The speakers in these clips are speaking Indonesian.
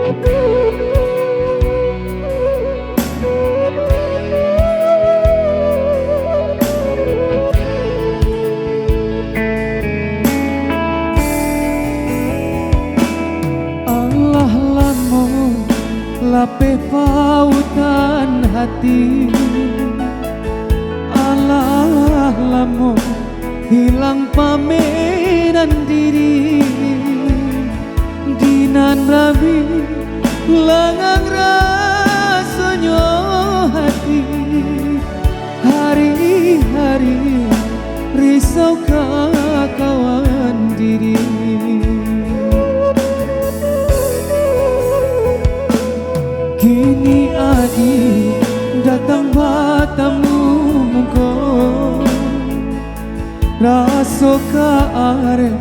Allah lamun lape pautan hati, Allah lamun hilang pamenan diri, dinan rabi langang rasanya hati, hari-hari risau kawan diri. Kini adi datang batamu muka, raso ka are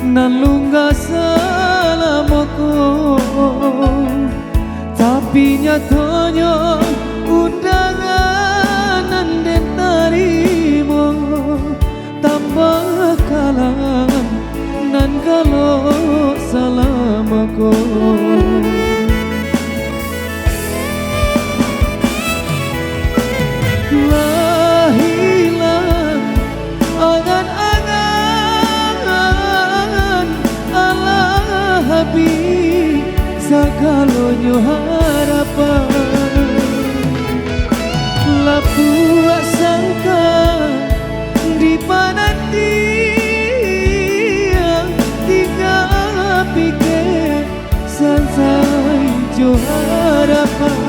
nan lungga salamoko, tapi nyatanya undangan nan den tarimo, tambah kalah nan kalau salamoko. Sagalonyo harapan lapua sangka di panan dia tinggal pikir sansai jo harapan,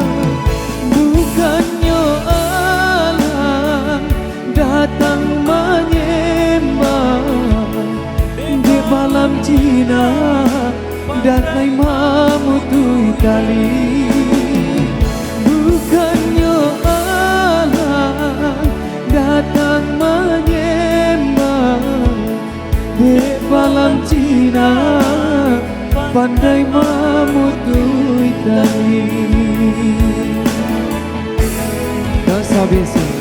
bukannya Allah datang menyembah di malam Cina datai mamutui tali, bukannya Allah datang menyembah di malam Cina pandai mamutui tali. Tak sabisi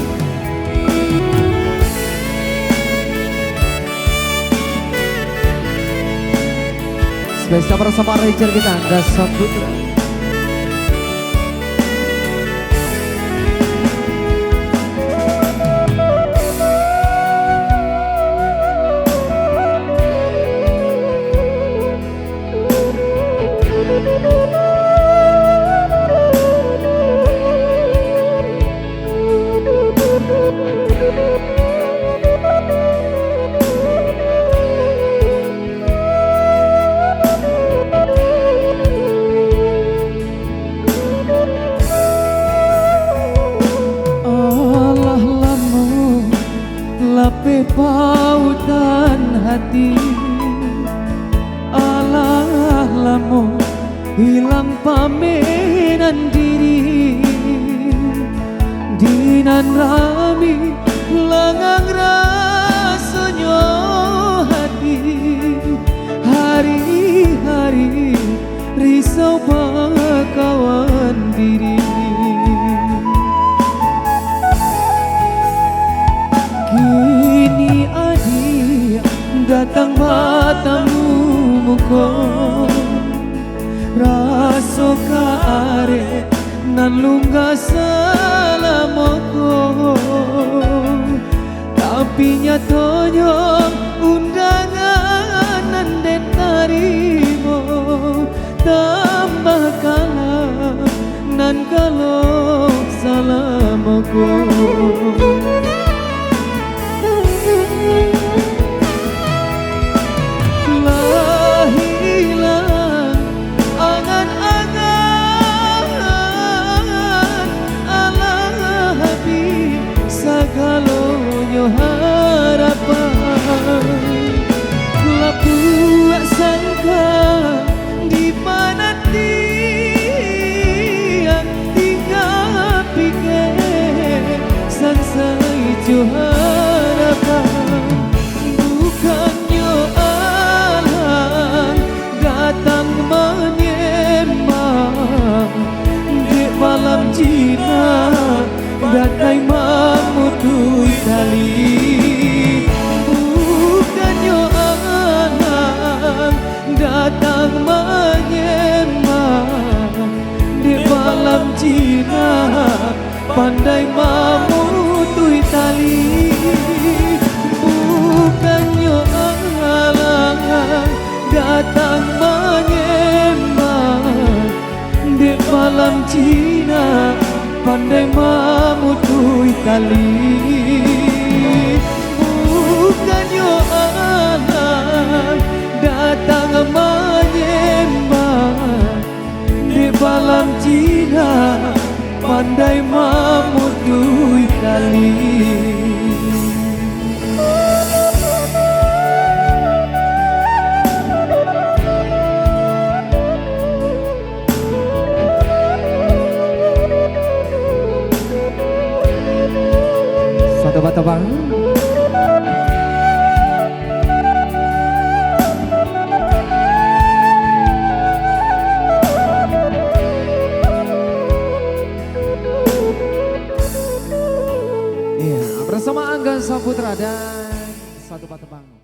spesial bersama Rachel kita, Dasar Putra. Lape pautan hati, Allah lamun hilang pamenan diri, dinan rami langang rasanya hati, hari-hari risau kawan diri. Kini adi datang batamu muka, raso ka are nan lungga salamoko, tapi nyatanya undangan nan den tarimo, tambah kalah nan kalau salamoko. Lapua sangka di mana dia tinggal pikir sansai jo harapan, bukannya Allah datang menyembah di malam Cina datai mamutui tali, bukannya Allah datang menyembah balam Cina pandai memutui tali. Bukannya anak datang menyembah di balam Cina pandai memutui tali. Satu bata bang. Iya, bersama Angga Saputra dan Satu Bata Bang.